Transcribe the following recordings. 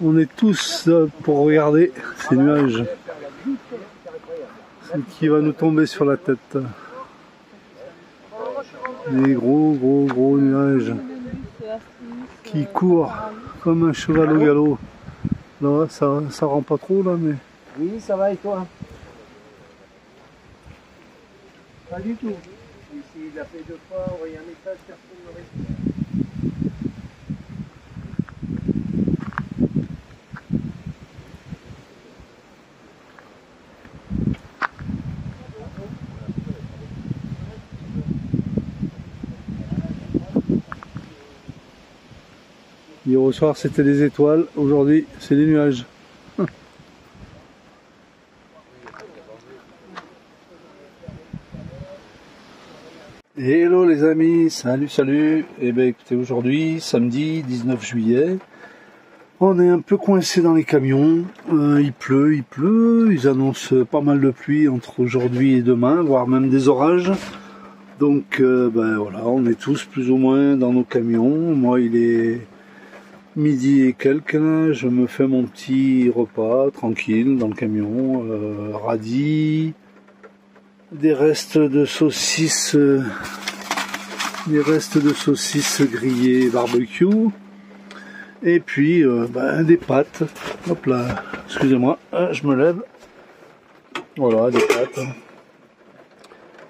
On est tous pour regarder ces nuages. Ce qui va nous tomber sur la tête. Des gros nuages qui courent comme un cheval au galop. Là, ça rend pas trop là, mais... Oui, ça va et toi? Pas du tout. Ici, il a fait 2 fois, envoyé un message, personne ne répond. Hier au soir c'était les étoiles, aujourd'hui c'est les nuages. Hello les amis, salut. Et bien écoutez, aujourd'hui samedi 19 juillet, on est un peu coincé dans les camions, il pleut, ils annoncent pas mal de pluie entre aujourd'hui et demain, voire même des orages. Donc ben voilà, on est tous plus ou moins dans nos camions. Moi il est midi et quelques, là, je me fais mon petit repas tranquille dans le camion, radis, des restes de saucisses, grillées barbecue, et puis ben, des pâtes. Hop là, excusez-moi, je me lève. Voilà, des pâtes.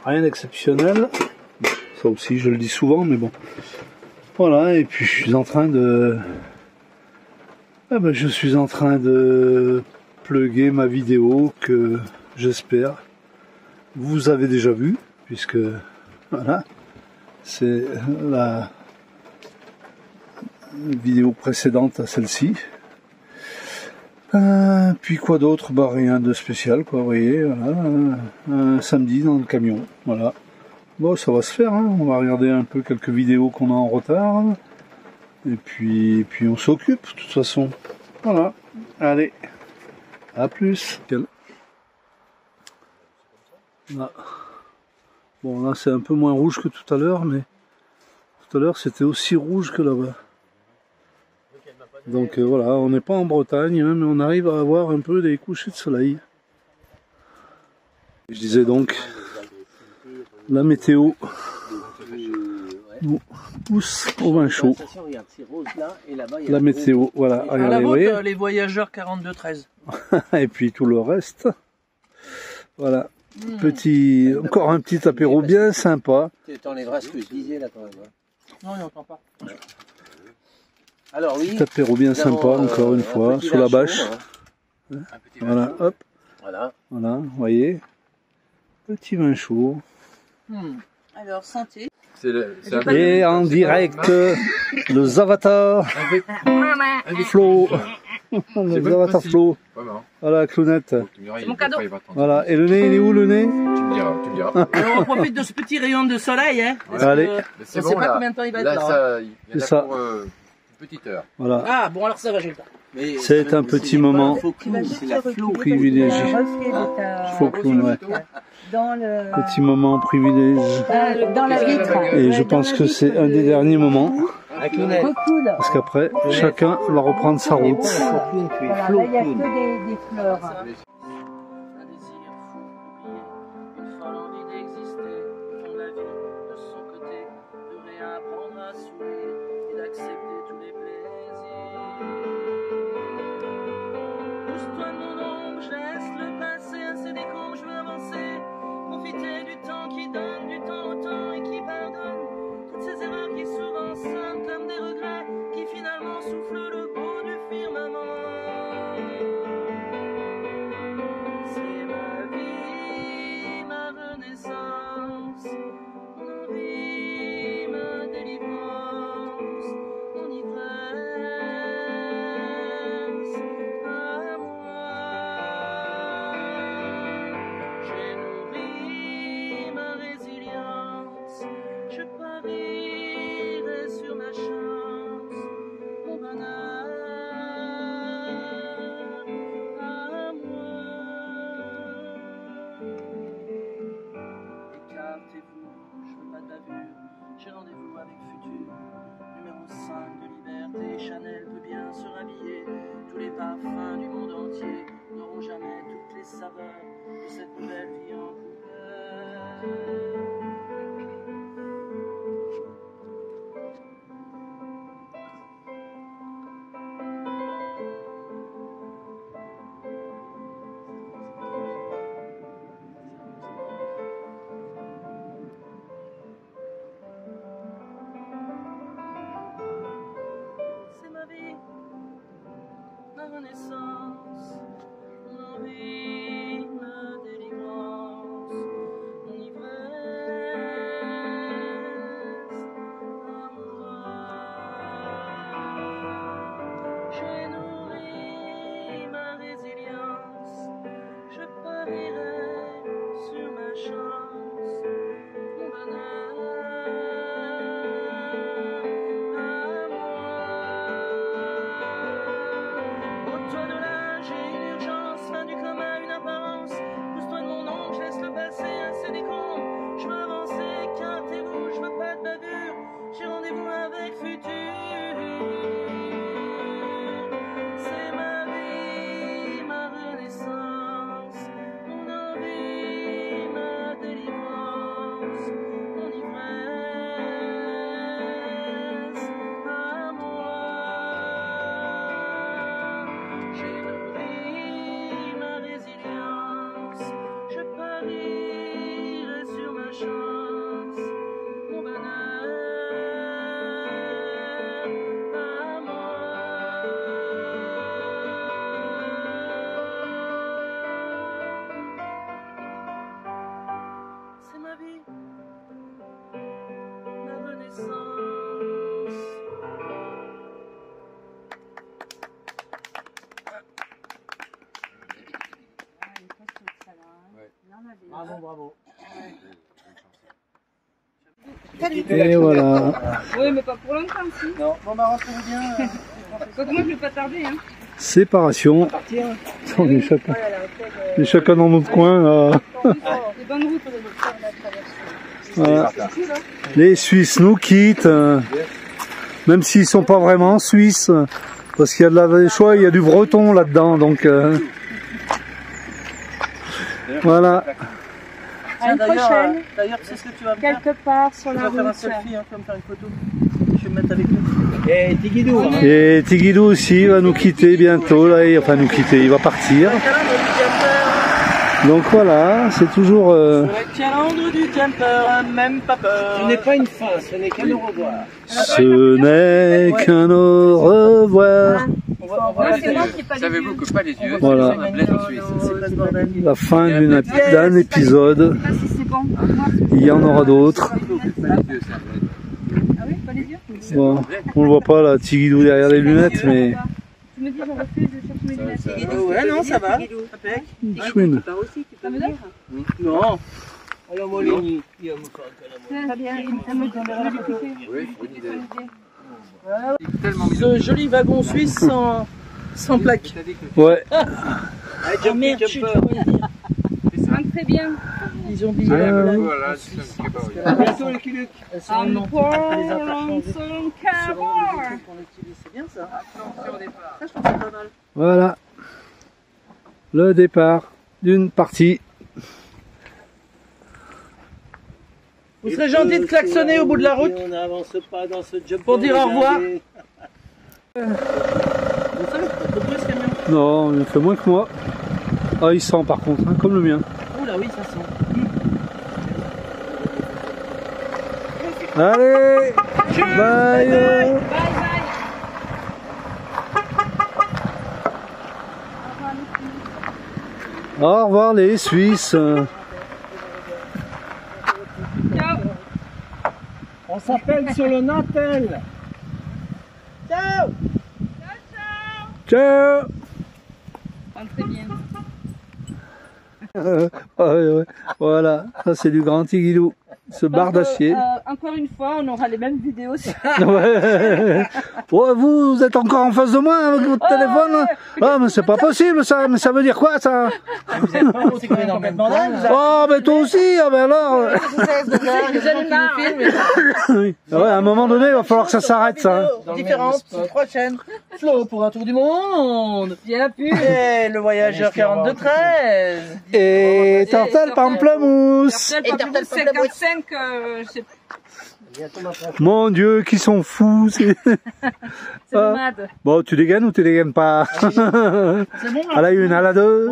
Rien d'exceptionnel. Ça aussi, je le dis souvent, mais bon. Voilà, et puis je suis en train de plugger ma vidéo que j'espère vous avez déjà vue, puisque voilà, c'est la vidéo précédente à celle-ci. Puis quoi d'autre? Bah rien de spécial, quoi, vous voyez, voilà, un samedi dans le camion, voilà. Bon, ça va se faire, hein. On va regarder un peu quelques vidéos qu'on a en retard. Et puis on s'occupe, de toute façon. Voilà. Allez. À plus. Là. Bon, là, c'est un peu moins rouge que tout à l'heure, mais tout à l'heure, c'était aussi rouge que là-bas. Donc voilà, on n'est pas en Bretagne, hein, mais on arrive à avoir un peu des couchers de soleil. Je disais donc, la météo nous pousse au vin chaud. La météo, voilà. Regardez, vous voyez, les voyageurs 42-13. et puis tout le reste. Voilà. Encore un petit apéro bien sympa. Tu t'enlèveras ce que je disais là quand même. Non, il n'entend pas. Alors oui. Petit apéro bien sympa, encore une fois, sous la bâche. Hein. Voilà, hop. Voilà, vous voyez. Petit vin chaud. Alors, santé. Et en direct, le Avatar Flo. Le Avatar Flo. Voilà, clownette. C'est mon cadeau. Voilà, et le nez, il est où le nez? Tu me diras. Alors, on profite de ce petit rayon de soleil, hein. Allez. On ne sait pas combien de temps il va être là. C'est ça. Pour une petite heure. Voilà. Ah, bon, alors ça va, j'ai le temps. C'est un petit moment privilégié. Faux clown, ouais. Petit moment privilège. Dans la vitre. Et je pense que c'est un des derniers moments. Parce qu'après, chacun va reprendre sa route. Voilà, là, il n'y a que des fleurs. renaissance, mon envie, ma délivrance, mon ivresse à moi. J'ai nourri ma résilience, je parierai sur ma chance, mon bonheur à moi. Ôte-toi de là, j'ai une urgence, fin du coma, une apparence. Pousse-toi de mon ombre, je laisse le passé, un c'est décombres. Je veux avancer, écartez-vous, je veux pas de bavure. J'ai rendez-vous avec futur. C'est ma vie, ma renaissance, mon envie, ma délivrance, mon ivresse à moi. J'ai nourri ma résilience, je parierai sur ma chance, mon bonheur à moi. C'est ma vie, ma renaissance. Bravo, bravo. Et voilà. Oui, mais pas pour longtemps, si. Non, bon, bah rentrez-vous bien. Quoique moi, je vais pas tarder. Hein. Séparation. Partir. On est chacun dans notre coin. Là. Les bonnes routes pour les faire la traversée. Voilà. Les Suisses nous quittent, même s'ils sont pas vraiment Suisses, parce qu'il y a de la des choix, il y a du breton là-dedans, donc voilà. À une prochaine, D'ailleurs, tu sais ce que tu vas me faire? quelque part sur Tu la vas faire un route. selfie, hein, tu vas me faire une photo. Je vais me mettre avec lui. Et Tigidou. Et Tigidou aussi va nous quitter bientôt, là, enfin nous quitter, il va partir. Donc voilà, c'est toujours. Le calandre du camper, même pas peur. Ce n'est pas une fin, ce n'est qu'un au revoir. Ce n'est qu'un au revoir. C'est moi qui ai pas les Savez-vous yeux. que pas les yeux, Voilà. c'est un bled en Suisse. C'est pas ce bordel. La fin d'un épisode. Je sais pas si c'est bon. Il y en aura d'autres. Pas les yeux, c'est un bled. Ah oui, pas les yeux. Bon, on le voit pas là, Tigidou derrière les lunettes, mais. Tu me dis, je refuse, je cherche mes lunettes. Ouais, non, ça va. Impec. Chouine. Ça me donne Non. Alors, moi, Léni. Très bien, ça me donne. Oui, bonne idée. Ce joli wagon suisse sans plaque. Ouais. Ah merde, je suis Très bien. Ils ont oublié la blague. Voilà, c'est ça qui est pas oui. À bientôt les Kiluc. Elles seront En non. point, Les interchanges. son Seront les cavard. trucs qu'on utilise. C'est bien ça. Ça, je trouve ça pas mal. Voilà. Le départ d'une partie. Vous serez gentil de klaxonner au bout de la route. On n'avance pas dans ce job pour dire au revoir. Vous savez, c'est trop ce camion. Non, il fait moins que moi. Ah, il sent par contre, hein, comme le mien. Oula, oui, ça sent. Allez, bye. Bye bye. Au revoir les Suisses. Ciao. On s'appelle sur le Nantel. Ciao. Ciao. Rentrez bien. Ouais. Voilà, ça c'est du grand Tigidou. Ce bar d'acier. Encore une fois, on aura les mêmes vidéos. Ouais. Ouais, vous êtes encore en face de moi avec votre téléphone. Ah, mais c'est pas possible ça. Mais ça veut dire quoi ça? Vous êtes pas aussi qu'on est dans le même mandat. Oh, mais toi aussi. Ah, ben alors. Oui. Ouais, à un moment donné, il va falloir que ça s'arrête ça. Différente, prochaine. Flo pour un tour du monde. Bien plus. Et le voyageur 4213. Et Tortel Pamplemousse. Et Turtle 55, je sais pas. Mon Dieu, qui sont fous. C'est le mad. Bon, tu dégaines ou tu dégaines pas? C'est bon. À la une, à la deux,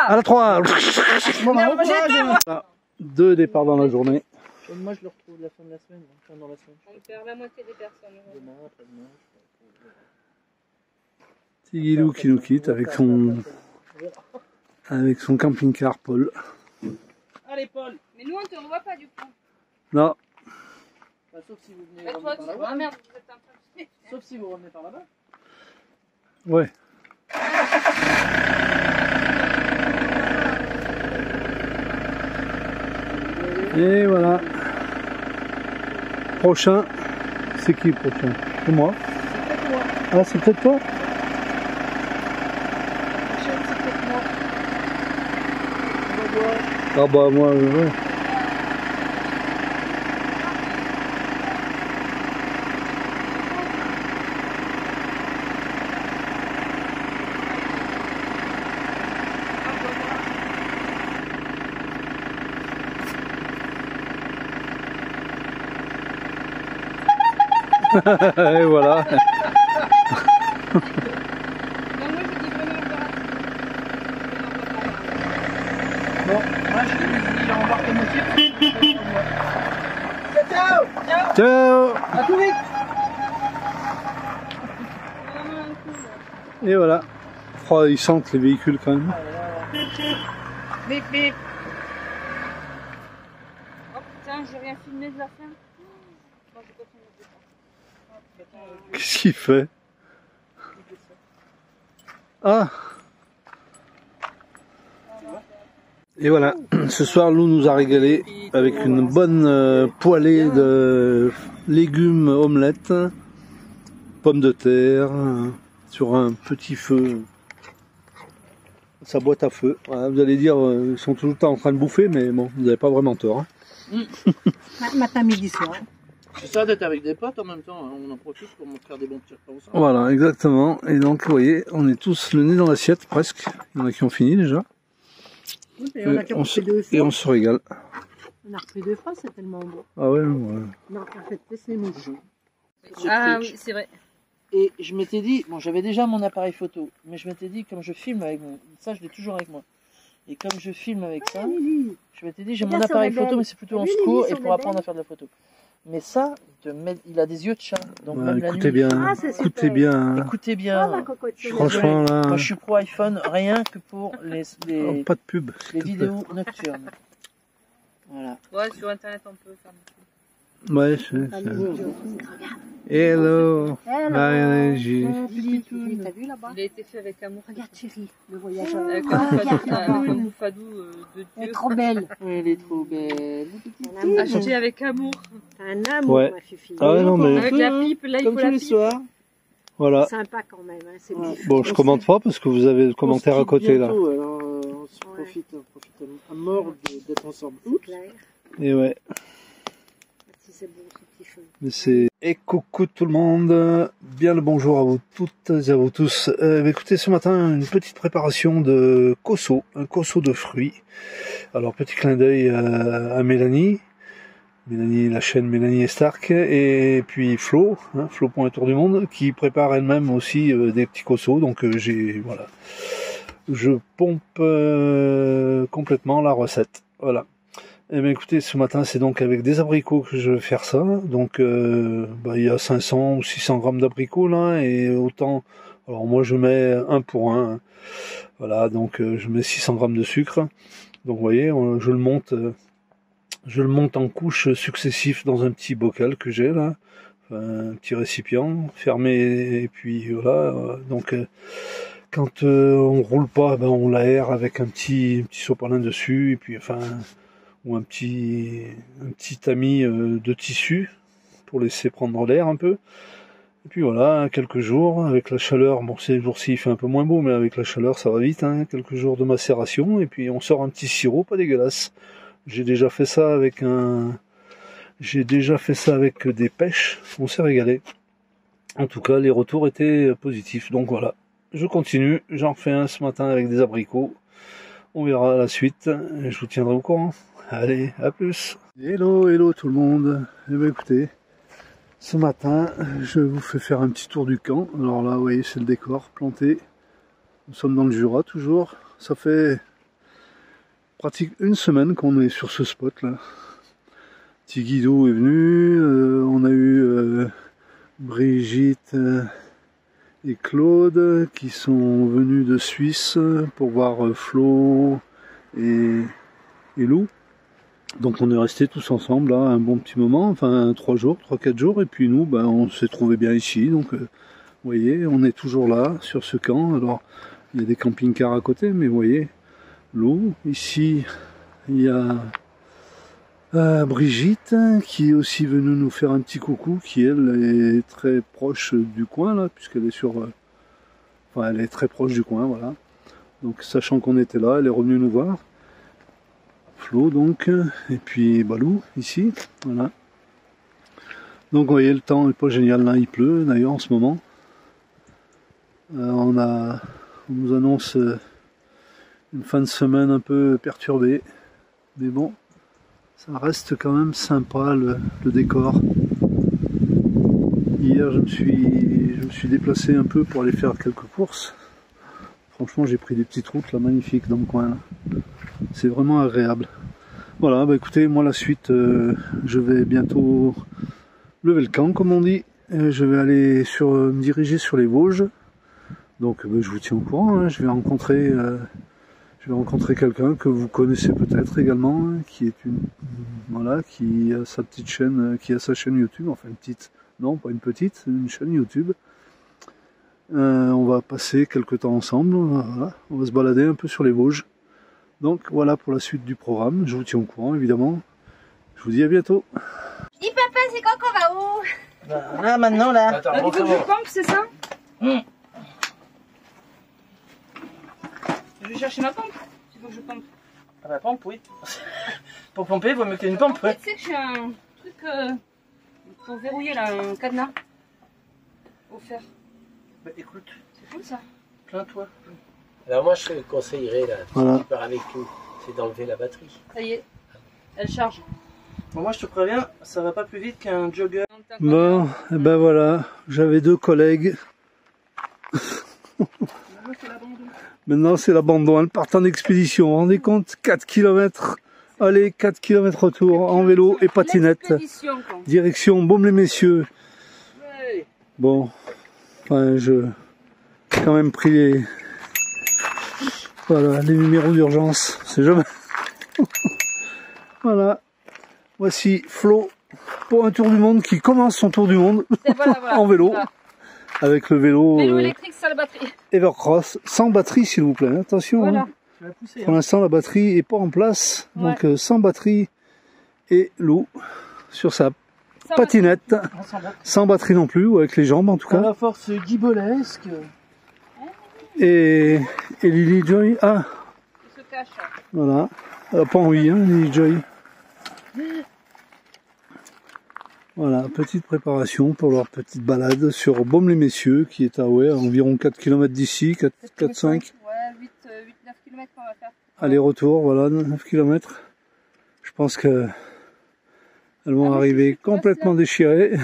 à la trois. Bon, bah, bon courage. Deux départs dans la journée. Moi, je le retrouve la fin de la semaine. Enfin, dans la semaine. On perd la moitié des personnes. Demain, après-demain. Petit Guilou qui nous quitte avec son camping-car Paul. Allez Paul. Mais nous on te revoit pas du coup. Non, Bah, sauf si vous venez Mais toi, par tu... là-bas. Ah merde, vous êtes en train de... Sauf si vous revenez par là-bas. ouais. Et voilà. Prochain, c'est qui le prochain? C'est moi. C'est peut-être moi. Ah, c'est peut-être toi? La prochaine, c'est peut-être moi. On va voir. Ah bah moi, ouais. Et voilà. Non, moi je dis venez au bar. Bon, moi je dis on va voir comment c'est. Ciao. Ciao. Ciao. À tout vite. Et voilà. Oh, ils sentent les véhicules quand même. Bip bip. Oh putain, j'ai rien filmé de la fin. Bon, je continue de faire. Qu'est-ce qu'il fait? Ah. Et voilà, ce soir Lou nous a régalé avec une bonne poêlée de légumes omelettes, pommes de terre, sur un petit feu, sa boîte à feu. Voilà, vous allez dire, ils sont tout le temps en train de bouffer, mais bon, vous n'avez pas vraiment tort. Hein. Matin, midi, soir. C'est ça d'être avec des potes en même temps, hein. On en profite pour faire des bons petits repas ensemble. Voilà, exactement. Et donc, vous voyez, on est tous le nez dans l'assiette, presque. Il y en a qui ont fini déjà. Et on a on se, repris deux et fois. on se régale. On a repris deux fois, c'est tellement bon. Ah ouais, ouais. Non, en fait, c'est mouche. Ah oui, c'est vrai. Et je m'étais dit, bon j'avais déjà mon appareil photo, mais je m'étais dit comme je filme avec mon, ça je l'ai toujours avec moi. Et comme je filme avec ça, je m'étais dit j'ai mon Regarde sur appareil les photo belles. mais c'est plutôt en Oui, secours sur et les pour apprendre belles. à faire de la photo. Mais ça, il a des yeux de chat, donc Ouais, même la écoutez nuit. bien, Ah, c'est super. écoutez bien. Écoutez Ah, bien, la cocotte. je suis Franchement, là, moi je suis pro iPhone rien que pour les oh, pas de pub. s'il les te plaît. vidéos nocturnes. Voilà. Ouais, sur internet on peut faire. Ouais, hello. Bye, Régie. T'as vu là-bas? Il a été fait avec amour. Regarde, chérie, le voyageur. Avec Ah, un regarde, fadou, regarde. fadou de Elle est Dieu. trop belle. Elle est trop belle. Acheté avec amour. T'as un amour, Ouais. ma fifi. Ah ouais, non, mais Avec la pipe, là il Comme faut tous la les pipe. soirs. voilà. Sympa quand même, hein, c'est Ouais. petit. Bon, je commente pas parce que vous avez le commentaire à côté là. Bientôt, alors, on se Ouais. profite à mort d'être ensemble. C'est clair. Et ouais. Si c'est beau, ce petit cheveu. Mais c'est... Et coucou tout le monde, bien le bonjour à vous toutes et à vous tous. Écoutez, ce matin, une petite préparation de cosso, un cosso de fruits. Alors, petit clin d'œil à Mélanie, la chaîne Mélanie et Stark, et puis Flo, Flo.tour du monde, qui prépare elle-même aussi des petits cossos. Donc voilà, je pompe complètement la recette. Voilà. Eh bien, écoutez, ce matin, c'est donc avec des abricots que je vais faire ça. Donc, il y a 500 ou 600 grammes d'abricots, là, et autant... Alors, moi, je mets 1 pour 1. Hein. Voilà, donc, je mets 600 grammes de sucre. Donc, vous voyez, je le monte en couches successives dans un petit bocal que j'ai, là. Enfin, un petit récipient fermé, et puis, voilà. Donc, quand on roule pas, ben, on l'aère avec un petit sopalin dessus, et puis, enfin... ou un petit tamis de tissu pour laisser prendre l'air un peu. Et puis voilà, quelques jours avec la chaleur, bon ces jours-ci il fait un peu moins beau, mais avec la chaleur ça va vite, hein, quelques jours de macération, et puis on sort un petit sirop pas dégueulasse. J'ai déjà fait ça avec des pêches, on s'est régalé. En tout cas les retours étaient positifs, donc voilà. Je continue, j'en refais un ce matin avec des abricots. On verra la suite, et je vous tiendrai au courant. Allez, à plus. Hello tout le monde. Eh bien écoutez, ce matin, je vous fais faire un petit tour du camp. Alors là, vous voyez, c'est le décor planté. Nous sommes dans le Jura toujours. Ça fait pratique une semaine qu'on est sur ce spot là. Petit Guido est venu, on a eu Brigitte et Claude qui sont venus de Suisse pour voir Flo et Lou. Donc on est restés tous ensemble là un bon petit moment, enfin 3-4 jours, et puis nous ben, on s'est trouvé bien ici, donc vous voyez on est toujours là sur ce camp. Alors il y a des camping-cars à côté, mais vous voyez Lou, ici il y a Brigitte qui est aussi venue nous faire un petit coucou, qui elle est très proche du coin là, puisqu'elle est sur, enfin elle est très proche du coin, voilà. Donc sachant qu'on était là, elle est revenue nous voir. Flo donc, et puis Balou ici, voilà. Donc vous voyez le temps n'est pas génial là, il pleut d'ailleurs en ce moment. On nous annonce une fin de semaine un peu perturbée, mais bon, ça reste quand même sympa le décor. Hier je me suis déplacé un peu pour aller faire quelques courses. Franchement j'ai pris des petites routes là magnifiques dans le coin là. C'est vraiment agréable. Voilà, bah écoutez, moi la suite, je vais bientôt lever le camp comme on dit. Je vais aller me diriger sur les Vosges. Donc bah, je vous tiens au courant, hein. Je vais rencontrer quelqu'un que vous connaissez peut-être également, hein, qui est qui a sa petite chaîne, qui a sa chaîne YouTube, enfin une petite, non pas une petite, une chaîne YouTube. On va passer quelques temps ensemble, voilà. On va se balader un peu sur les Vosges. Donc voilà pour la suite du programme, je vous tiens au courant évidemment. Je vous dis à bientôt. Je dis papa, c'est quand qu'on va où? Bah, là maintenant là. Attends, Donc il faut que je pompe, c'est ça? Je vais chercher ma pompe. Il faut que je pompe. Ah bah pompe, oui. Pour pomper, il vaut mieux qu'il y ait une pompe, ouais. Tu sais que j'ai un truc pour verrouiller là, un cadenas offert. Bah écoute, C'est cool ça. plains-toi. Alors moi je te conseillerais là, Voilà. si tu pars avec nous, c'est d'enlever la batterie. Ça y est, elle charge. Bon, moi je te préviens, ça va pas plus vite qu'un jogger. Bon, et ben voilà, j'avais 2 collègues. Maintenant c'est l'abandon, elles partent en expédition, vous vous rendez compte, 4 km aller, 4 km retour en vélo et patinette. L'expédition, quoi. Direction Baume-les-Messieurs. Ouais. Bon, enfin, j'ai quand même pris les numéros d'urgence, c'est jamais. Voilà, voici Flo pour un tour du monde qui commence son tour du monde Voilà, en vélo, voilà. avec le vélo Vélo électrique sans la batterie. Evercross, sans batterie s'il vous plaît, attention. Voilà. Hein. Tu vas pousser, Pour l'instant la batterie est pas en place, Ouais. donc sans batterie, et Lou sur sa Sans patinette, On s'en va. sans batterie non plus, ou avec les jambes en tout À cas. la force guibolesque. Et Lily Joy, ah Il se cache. voilà, elle a pas envie hein, Lily Joy. Voilà, petite préparation pour leur petite balade sur Baume-les-Messieurs, qui est à environ 4 km d'ici, 4-5. Ouais, 8-9 km qu'on va faire. Aller-retour, voilà, 9 km. Je pense que elles vont arriver complètement déchirées.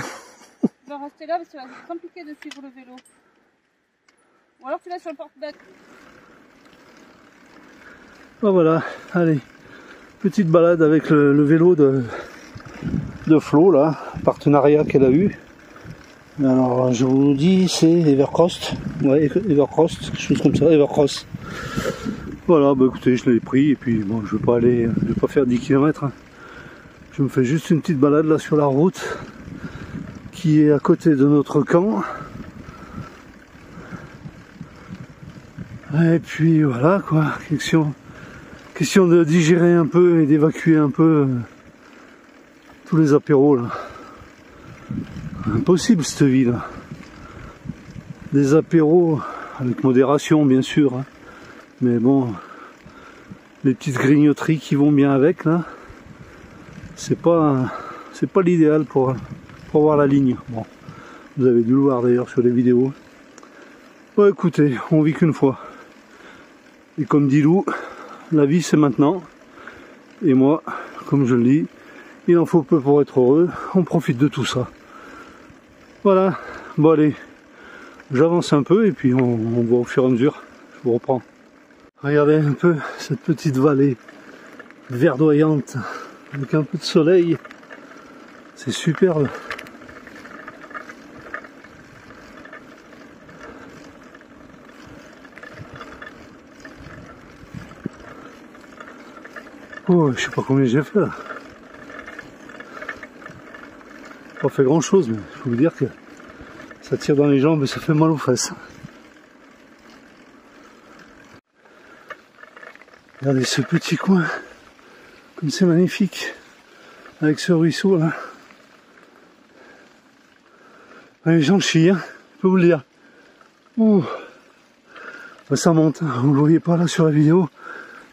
Tu vas rester là parce que ça va être compliqué de suivre le vélo. Ou alors tu vas sur le porte-bag. Ben voilà, allez, petite balade avec le vélo de Flo, là, partenariat qu'elle a eu. Alors, je vous dis, c'est Evercross, ouais, Evercross, quelque chose comme ça, Evercross. Voilà, bah écoutez, je l'ai pris, et puis bon, je vais pas faire 10 km, hein. Je me fais juste une petite balade là sur la route, qui est à côté de notre camp. Et puis voilà, quoi, question de digérer un peu et d'évacuer un peu tous les apéros là. Impossible cette vie là. Des apéros avec modération bien sûr, hein. Mais bon, les petites grignoteries qui vont bien avec là, c'est pas l'idéal pour voir la ligne. Bon, vous avez dû le voir d'ailleurs sur les vidéos. Bon écoutez, on vit qu'une fois. Et comme dit Lou, la vie c'est maintenant. Et moi, comme je le dis, il en faut peu pour être heureux. On profite de tout ça. Voilà. Bon allez, j'avance un peu et puis on voit au fur et à mesure. Je vous reprends. Regardez un peu cette petite vallée verdoyante avec un peu de soleil. C'est superbe. Oh, je sais pas combien j'ai fait là. Pas fait grand chose, mais il faut vous dire que ça tire dans les jambes et ça fait mal aux fesses. Regardez ce petit coin, comme c'est magnifique, avec ce ruisseau là. Les gens chient, hein, je peux vous le dire. Ouh. Ça monte, hein. Vous ne le voyez pas là sur la vidéo,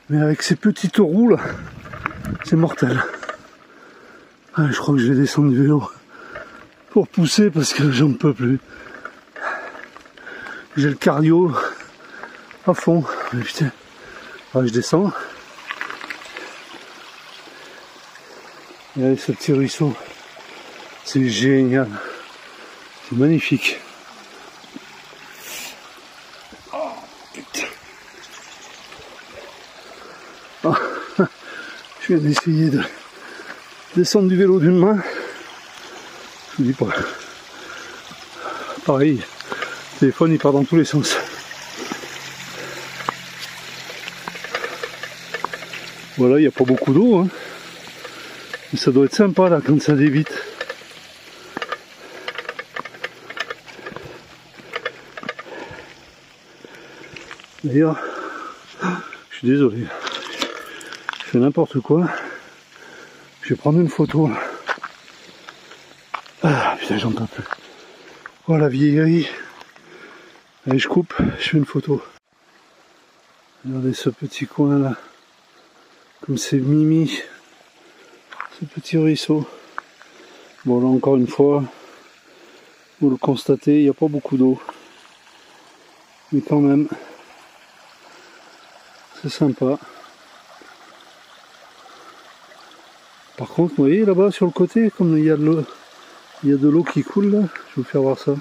mais avec ces petites roues là, c'est mortel. Ah, je crois que je vais descendre du vélo pour pousser parce que j'en peux plus. J'ai le cardio à fond. Mais putain, ah, je descends. Regardez ce petit ruisseau, c'est génial, c'est magnifique. Oh putain. Oh, je viens d'essayer de descendre du vélo d'une main. Je vous dis pas. Pareil, le téléphone il part dans tous les sens. Voilà, il n'y a pas beaucoup d'eau, hein. Mais ça doit être sympa là quand ça débite. D'ailleurs, je suis désolé, je fais n'importe quoi. Je vais prendre une photo là. Ah putain, j'en peux plus. Oh la vieillerie. Allez, je coupe, je fais une photo. Regardez ce petit coin là. Comme c'est mimi. Ce petit ruisseau. Bon là encore une fois, vous le constatez, il n'y a pas beaucoup d'eau. Mais quand même, c'est sympa. Par contre, vous voyez là-bas sur le côté, comme il y a de l'eau qui coule là, je vais vous faire voir ça.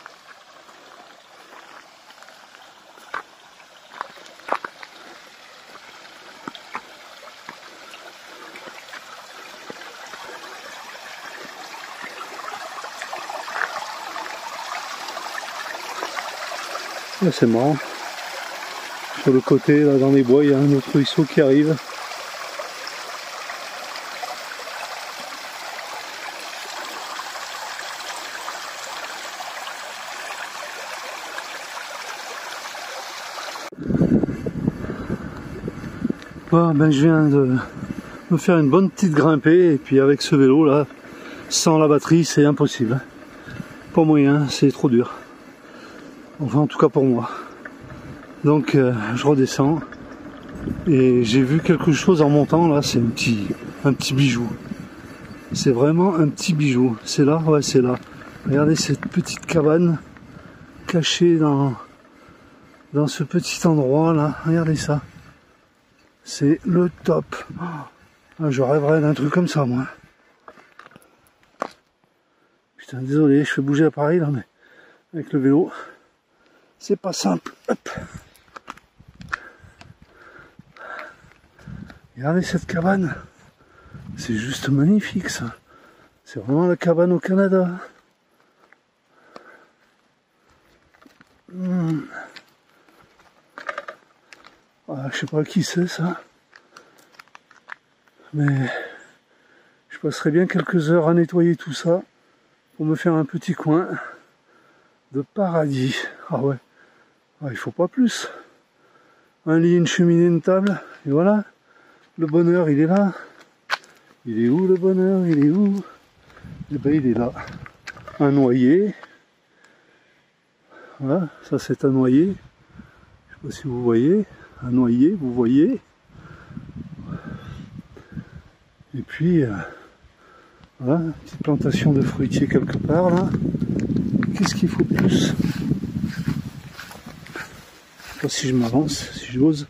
Là, c'est marrant. Sur le côté, là dans les bois, il y a un autre ruisseau qui arrive. Bon, ben je viens de me faire une bonne petite grimpée et puis avec ce vélo là, sans la batterie, c'est impossible. Pas moyen, c'est trop dur. Enfin, en tout cas pour moi. Donc, je redescends et j'ai vu quelque chose en montant là. C'est un petit bijou. C'est vraiment un petit bijou. C'est là, ouais, c'est là. Regardez cette petite cabane cachée dans ce petit endroit là. Regardez ça. C'est le top. Oh, je rêverais d'un truc comme ça, moi. Putain, désolé, je fais bouger l'appareil là, mais avec le vélo. C'est pas simple. Hop. Regardez cette cabane. C'est juste magnifique ça. C'est vraiment la cabane au Canada. Ah, je sais pas qui c'est ça. Mais je passerai bien quelques heures à nettoyer tout ça pour me faire un petit coin de paradis. Ah ouais. Ah, il faut pas plus. Un lit, une cheminée, une table, et voilà. Le bonheur, il est là. Il est où le bonheur? Il est où? Eh ben, il est là. Un noyer. Voilà, ça c'est un noyer. Je sais pas si vous voyez. Un noyer, vous voyez. Et puis, voilà, une petite plantation de fruitiers quelque part là. Qu'est-ce qu'il faut de plus? Je sais pas si je m'avance, si j'ose.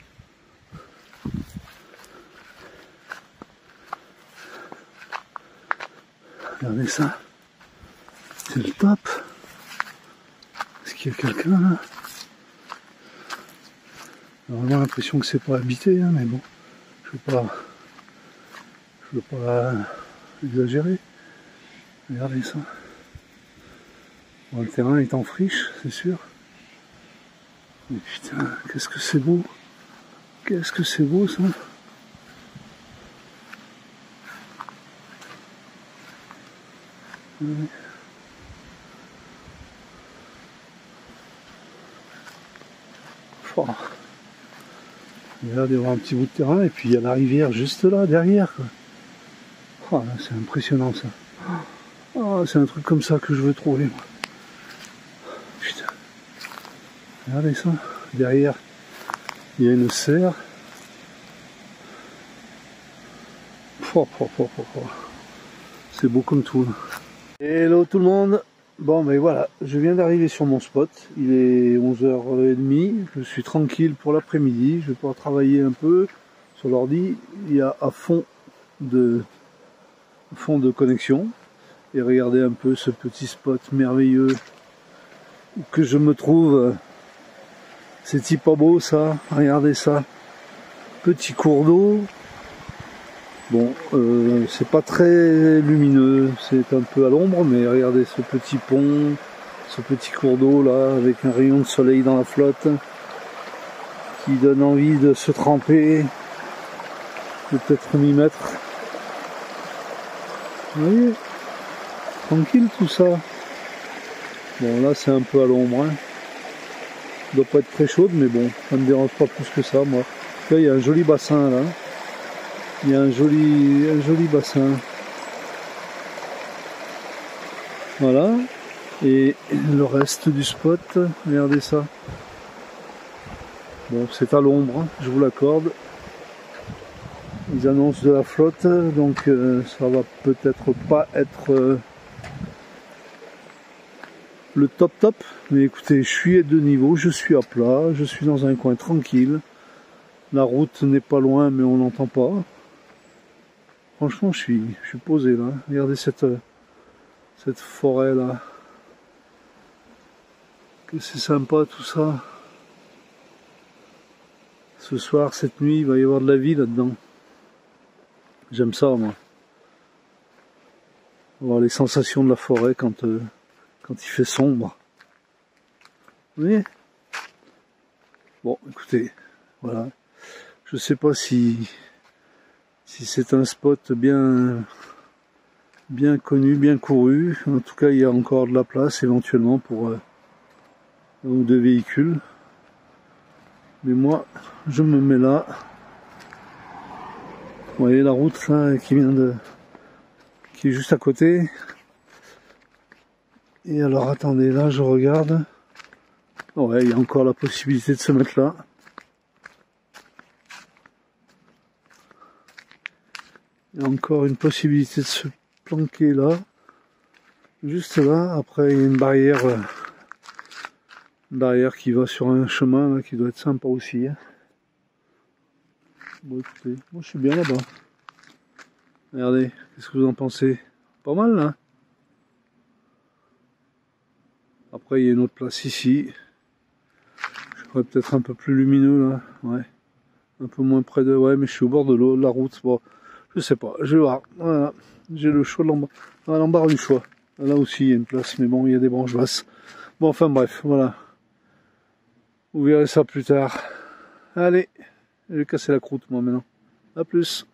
Regardez ça. C'est le top. Est-ce qu'il y a quelqu'un là? On a vraiment l'impression que c'est pas habité, hein, mais bon, je veux pas exagérer. Regardez ça. Bon, le terrain est en friche, c'est sûr. Mais putain, qu'est-ce que c'est beau. Qu'est-ce que c'est beau ça. Oh. Il y a l'air d'y avoir un petit bout de terrain et puis il y a la rivière juste là derrière quoi. Oh, c'est impressionnant ça. Oh, c'est un truc comme ça que je veux trouver moi. Putain. Regardez ça. Derrière il y a une serre. Oh, oh, oh, oh, oh. C'est beau comme tout. Hello tout le monde. Bon mais voilà, je viens d'arriver sur mon spot, il est 11h30, je suis tranquille pour l'après-midi, je vais pouvoir travailler un peu sur l'ordi, il y a à fond de connexion, et regardez un peu ce petit spot merveilleux que je me trouve, c'est pas beau ça, regardez ça, petit cours d'eau, bon c'est pas très lumineux, c'est un peu à l'ombre, mais regardez ce petit pont, ce petit cours d'eau là, avec un rayon de soleil dans la flotte, qui donne envie de se tremper, de peut-être m'y mettre. Vous voyez, tranquille tout ça. Bon là c'est un peu à l'ombre, hein. Ça doit pas être très chaude, mais bon, ça me dérange pas plus que ça moi. Là il y a un joli bassin là. Il y a un joli bassin. Voilà. Et le reste du spot, regardez ça. Bon, c'est à l'ombre, je vous l'accorde. Ils annoncent de la flotte, donc ça va peut-être pas être le top. Mais écoutez, je suis à 2 niveaux, je suis à plat, je suis dans un coin tranquille. La route n'est pas loin, mais on n'entend pas. Franchement, je suis posé là. Regardez cette forêt là. Que c'est sympa tout ça. Ce soir, cette nuit, il va y avoir de la vie là-dedans. J'aime ça, moi. Voir les sensations de la forêt quand il fait sombre. Vous voyez ? Bon, écoutez, voilà. Je sais pas si c'est un spot bien connu, bien couru. En tout cas, il y a encore de la place éventuellement pour 1 ou 2 véhicules. Mais moi, je me mets là. Vous voyez la route là qui est juste à côté. Et alors attendez, là je regarde. Ouais, il y a encore la possibilité de se mettre là. Il y a encore une possibilité de se planquer là. Juste là. Après il y a une barrière qui va sur un chemin là, qui doit être sympa aussi. Hein. Bon écoutez, moi je suis bien là-bas. Regardez, qu'est-ce que vous en pensez? Pas mal là. Après il y a une autre place ici. Je ferais peut-être un peu plus lumineux là. Ouais. Un peu moins près de... Ouais mais je suis au bord de l'eau, la route. Bon, je sais pas, je vais voir. Voilà. J'ai le choix de l'embarras du choix. Là aussi il y a une place, mais bon il y a des branches basses. Bon enfin bref, voilà. Vous verrez ça plus tard. Allez, je vais casser la croûte moi maintenant. A plus.